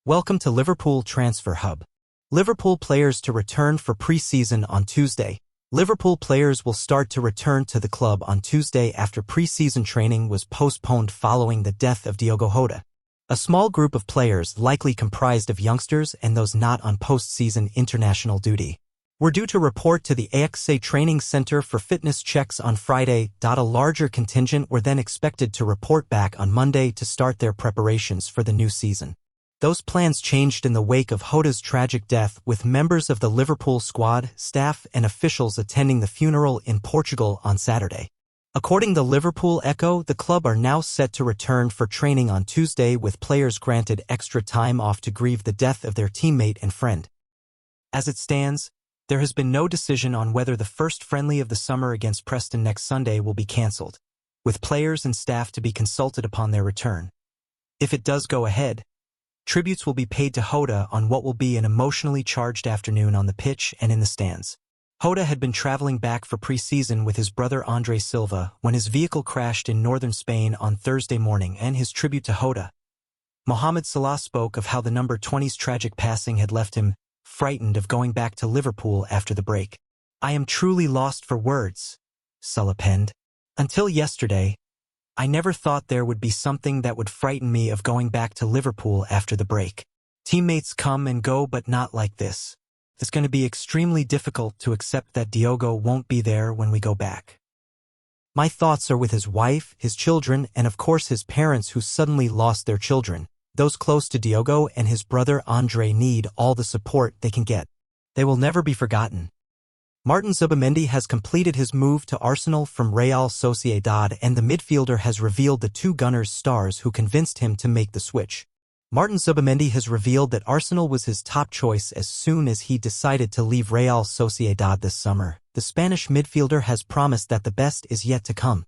Welcome to Liverpool Transfer Hub. Liverpool players to return for pre-season on Tuesday. Liverpool players will start to return to the club on Tuesday after pre-season training was postponed following the death of Diogo Jota. A small group of players, likely comprised of youngsters and those not on post-season international duty, were due to report to the AXA training center for fitness checks on Friday. A larger contingent were then expected to report back on Monday to start their preparations for the new season. Those plans changed in the wake of Jota's tragic death, with members of the Liverpool squad, staff and officials attending the funeral in Portugal on Saturday. According to Liverpool Echo, the club are now set to return for training on Tuesday, with players granted extra time off to grieve the death of their teammate and friend. As it stands, there has been no decision on whether the first friendly of the summer against Preston next Sunday will be cancelled, with players and staff to be consulted upon their return. If it does go ahead, tributes will be paid to Jota on what will be an emotionally charged afternoon on the pitch and in the stands. Jota had been traveling back for pre-season with his brother Andre Silva when his vehicle crashed in northern Spain on Thursday morning, and his tribute to Jota. Mohamed Salah spoke of how the number 20's tragic passing had left him frightened of going back to Liverpool after the break. "I am truly lost for words," Salah penned. "Until yesterday, I never thought there would be something that would frighten me of going back to Liverpool after the break. Teammates come and go, but not like this. It's going to be extremely difficult to accept that Diogo won't be there when we go back. My thoughts are with his wife, his children, and of course his parents who suddenly lost their children. Those close to Diogo and his brother Andre need all the support they can get. They will never be forgotten." Martin Zubimendi has completed his move to Arsenal from Real Sociedad, and the midfielder has revealed the two Gunners stars who convinced him to make the switch. Martin Zubimendi has revealed that Arsenal was his top choice as soon as he decided to leave Real Sociedad this summer. The Spanish midfielder has promised that the best is yet to come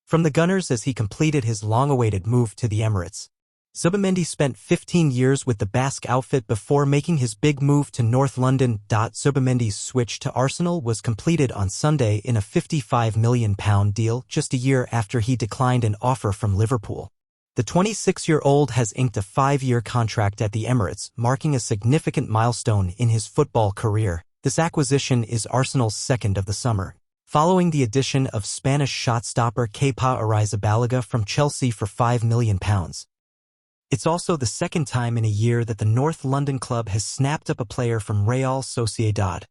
from the Gunners as he completed his long-awaited move to the Emirates. Zubimendi spent 15 years with the Basque outfit before making his big move to North London. Zubimendi's switch to Arsenal was completed on Sunday in a £55 million deal, just a year after he declined an offer from Liverpool. The 26-year-old has inked a 5-year contract at the Emirates, marking a significant milestone in his football career. This acquisition is Arsenal's second of the summer, following the addition of Spanish shot-stopper Kepa Arrizabalaga from Chelsea for £5 million. It's also the second time in a year that the North London club has snapped up a player from Real Sociedad,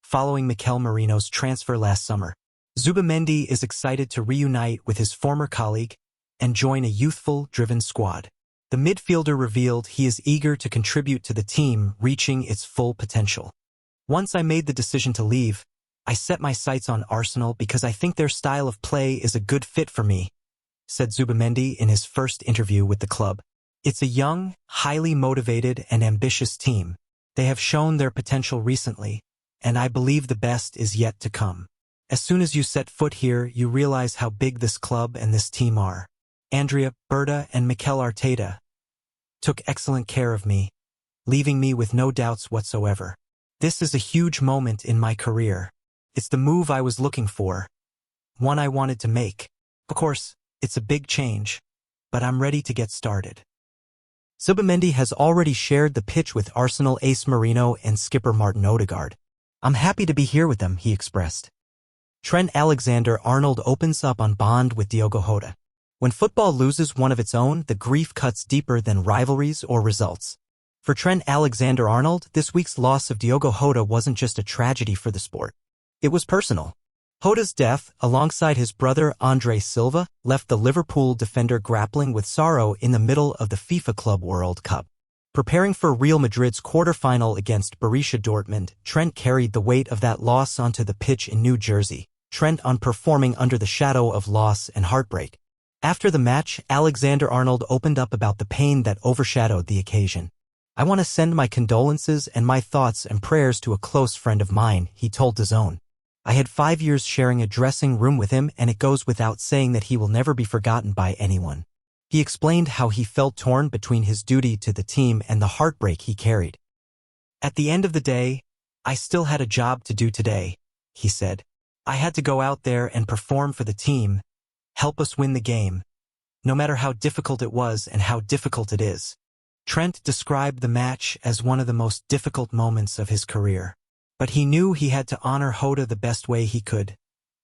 following Mikel Merino's transfer last summer. Zubimendi is excited to reunite with his former colleague and join a youthful, driven squad. The midfielder revealed he is eager to contribute to the team reaching its full potential. "Once I made the decision to leave, I set my sights on Arsenal because I think their style of play is a good fit for me," said Zubimendi in his first interview with the club. "It's a young, highly motivated and ambitious team. They have shown their potential recently, and I believe the best is yet to come. As soon as you set foot here, you realize how big this club and this team are. Andrea, Berta, and Mikel Arteta took excellent care of me, leaving me with no doubts whatsoever. This is a huge moment in my career. It's the move I was looking for, one I wanted to make. Of course, it's a big change, but I'm ready to get started." Zubimendi has already shared the pitch with Arsenal ace Merino and skipper Martin Odegaard. "I'm happy to be here with them," he expressed. Trent Alexander-Arnold opens up on bond with Diogo Jota. "When football loses one of its own, the grief cuts deeper than rivalries or results." For Trent Alexander-Arnold, this week's loss of Diogo Jota wasn't just a tragedy for the sport. It was personal. Jota's death, alongside his brother Andre Silva, left the Liverpool defender grappling with sorrow in the middle of the FIFA Club World Cup. Preparing for Real Madrid's quarter-final against Borussia Dortmund, Trent carried the weight of that loss onto the pitch in New Jersey, Trent performing under the shadow of loss and heartbreak. After the match, Alexander-Arnold opened up about the pain that overshadowed the occasion. "I want to send my condolences and my thoughts and prayers to a close friend of mine," he told DAZN. "I had 5 years sharing a dressing room with him, and it goes without saying that he will never be forgotten by anyone." He explained how he felt torn between his duty to the team and the heartbreak he carried. "At the end of the day, I still had a job to do today," he said. "I had to go out there and perform for the team, help us win the game, no matter how difficult it was and how difficult it is. Trent described the match as one of the most difficult moments of his career. But he knew he had to honor Jota the best way he could,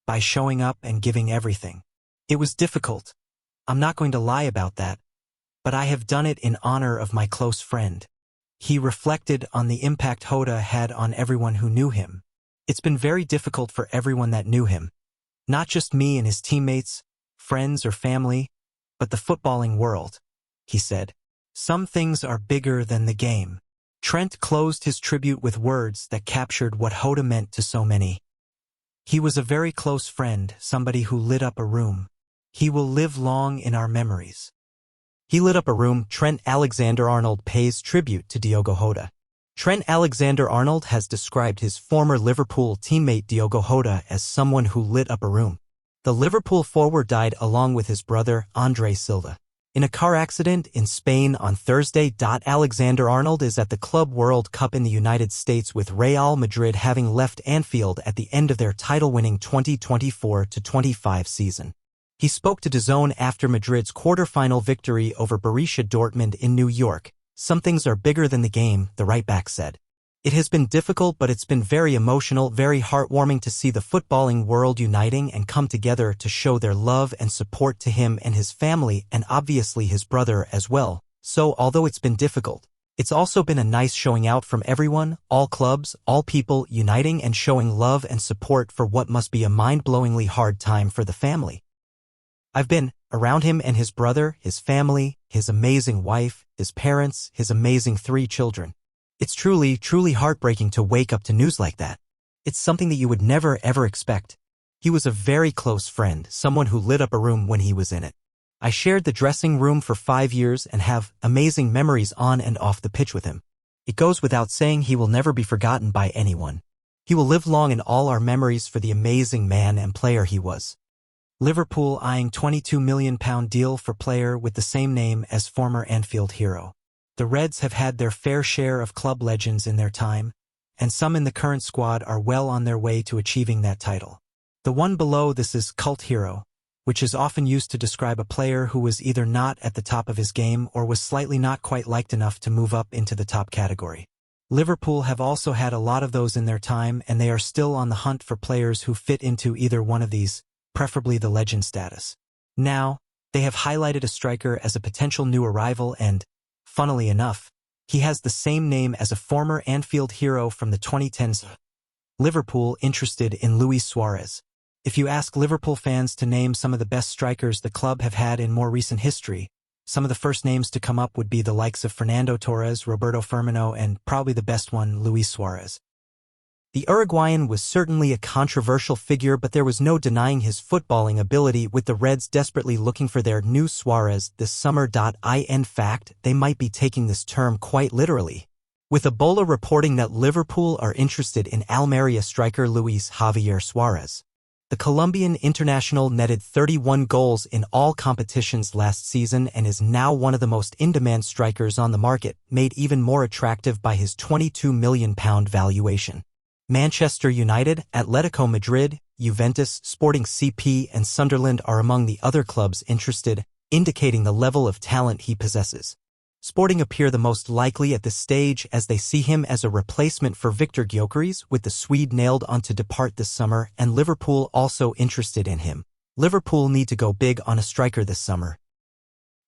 by showing up and giving everything. It was difficult. I'm not going to lie about that. But I have done it in honor of my close friend. He reflected on the impact Jota had on everyone who knew him. It's been very difficult for everyone that knew him. Not just me and his teammates, friends or family, but the footballing world, he said. Some things are bigger than the game. Trent closed his tribute with words that captured what Jota meant to so many. He was a very close friend, somebody who lit up a room. He will live long in our memories. He lit up a room. Trent Alexander-Arnold pays tribute to Diogo Jota. Trent Alexander-Arnold has described his former Liverpool teammate Diogo Jota as someone who lit up a room. The Liverpool forward died along with his brother, Andre Silva, in a car accident in Spain on Thursday. Alexander-Arnold is at the Club World Cup in the United States, with Real Madrid having left Anfield at the end of their title-winning 2024-25 season. He spoke to DAZN after Madrid's quarter-final victory over Borussia Dortmund in New York. Some things are bigger than the game, the right-back said. It has been difficult, but it's been very emotional, very heartwarming to see the footballing world uniting and come together to show their love and support to him and his family, and obviously his brother as well. So, although it's been difficult, it's also been a nice showing out from everyone, all clubs, all people, uniting and showing love and support for what must be a mind-blowingly hard time for the family. I've been around him and his brother, his family, his amazing wife, his parents, his amazing 3 children. It's truly, truly heartbreaking to wake up to news like that. It's something that you would never, ever expect. He was a very close friend, someone who lit up a room when he was in it. I shared the dressing room for 5 years and have amazing memories on and off the pitch with him. It goes without saying he will never be forgotten by anyone. He will live long in all our memories for the amazing man and player he was. Liverpool eyeing £22 million deal for player with the same name as former Anfield hero. The Reds have had their fair share of club legends in their time, and some in the current squad are well on their way to achieving that title. The one below this is cult hero, which is often used to describe a player who was either not at the top of his game or was slightly not quite liked enough to move up into the top category. Liverpool have also had a lot of those in their time, and they are still on the hunt for players who fit into either one of these, preferably the legend status. Now, they have highlighted a striker as a potential new arrival and, funnily enough, he has the same name as a former Anfield hero from the 2010s. Liverpool interested in Luis Suarez. If you ask Liverpool fans to name some of the best strikers the club have had in more recent history, some of the first names to come up would be the likes of Fernando Torres, Roberto Firmino, and probably the best one, Luis Suarez. The Uruguayan was certainly a controversial figure, but there was no denying his footballing ability, with the Reds desperately looking for their new Suarez this summer. In fact, they might be taking this term quite literally, with Ebola reporting that Liverpool are interested in Almeria striker Luis Javier Suarez. The Colombian international netted 31 goals in all competitions last season and is now one of the most in-demand strikers on the market, made even more attractive by his £22 million valuation. Manchester United, Atletico Madrid, Juventus, Sporting CP, and Sunderland are among the other clubs interested, indicating the level of talent he possesses. Sporting appear the most likely at this stage, as they see him as a replacement for Victor Gyökeres, with the Swede nailed on to depart this summer, and Liverpool also interested in him. Liverpool need to go big on a striker this summer.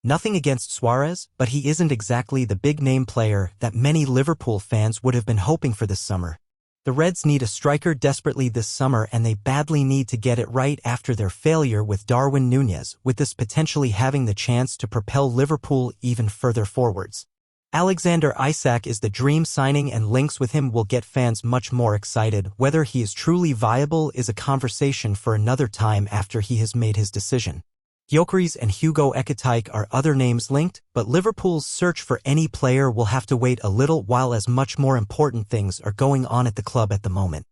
Nothing against Suarez, but he isn't exactly the big-name player that many Liverpool fans would have been hoping for this summer. The Reds need a striker desperately this summer, and they badly need to get it right after their failure with Darwin Núñez, with this potentially having the chance to propel Liverpool even further forwards. Alexander Isak is the dream signing, and links with him will get fans much more excited. Whether he is truly viable is a conversation for another time after he has made his decision. Gyökeres and Hugo Ekitike are other names linked, but Liverpool's search for any player will have to wait a little while, as much more important things are going on at the club at the moment.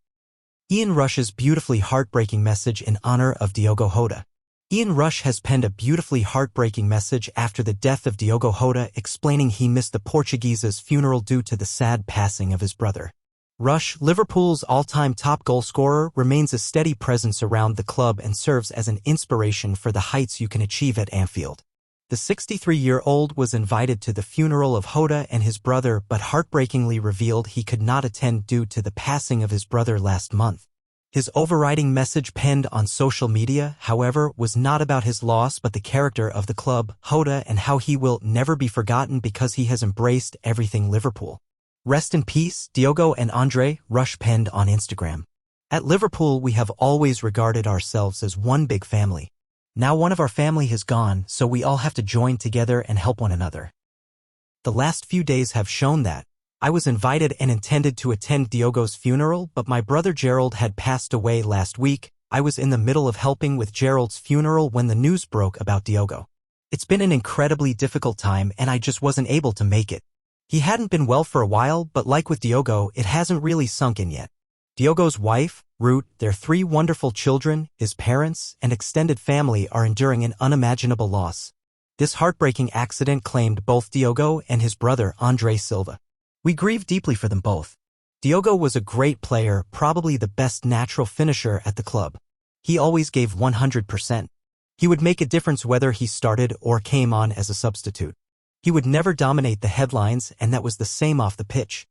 Ian Rush's beautifully heartbreaking message in honor of Diogo Jota. Ian Rush has penned a beautifully heartbreaking message after the death of Diogo Jota, explaining he missed the Portuguese's funeral due to the sad passing of his brother. Rush, Liverpool's all-time top goalscorer, remains a steady presence around the club and serves as an inspiration for the heights you can achieve at Anfield. The 63-year-old was invited to the funeral of Jota and his brother but heartbreakingly revealed he could not attend due to the passing of his brother last month. His overriding message penned on social media, however, was not about his loss but the character of the club, Jota, and how he will never be forgotten because he has embraced everything Liverpool. Rest in peace, Diogo and Andre, Rush penned on Instagram. At Liverpool, we have always regarded ourselves as one big family. Now one of our family has gone, so we all have to join together and help one another. The last few days have shown that. I was invited and intended to attend Diogo's funeral, but my brother Gerald had passed away last week. I was in the middle of helping with Gerald's funeral when the news broke about Diogo. It's been an incredibly difficult time and I just wasn't able to make it. He hadn't been well for a while, but like with Diogo, it hasn't really sunk in yet. Diogo's wife, Ruth, their 3 wonderful children, his parents, and extended family are enduring an unimaginable loss. This heartbreaking accident claimed both Diogo and his brother Andre Silva. We grieve deeply for them both. Diogo was a great player, probably the best natural finisher at the club. He always gave 100%. He would make a difference whether he started or came on as a substitute. He would never dominate the headlines, and that was the same off the pitch.